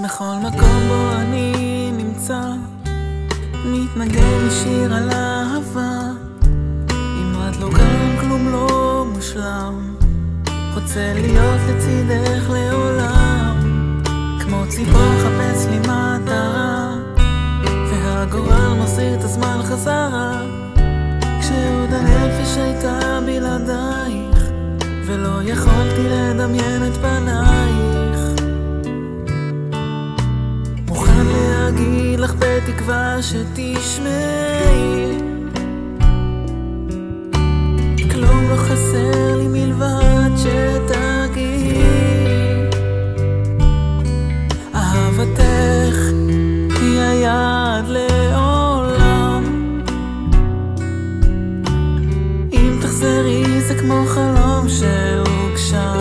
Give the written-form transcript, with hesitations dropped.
בכל מקום בו אני נמצא מתנגן שיר על אהבה. אם את לא כאן כלום לא מושלם, רוצה להיות לצידך לעולם, כמו ציפור חפש לי מטרה, והגורל מחזיר את הזמן חזרה, כשעוד הנפש הייתה בלעדייך ולא יכולתי לדמיין את פנייך. מוכן להגיד לך בתקווה שתשמעי, כלום לא חסר לי מלבד שתגיעי. אהבתך היא היעד לעולם, אם תחזרי זה כמו חלום שהוגשם.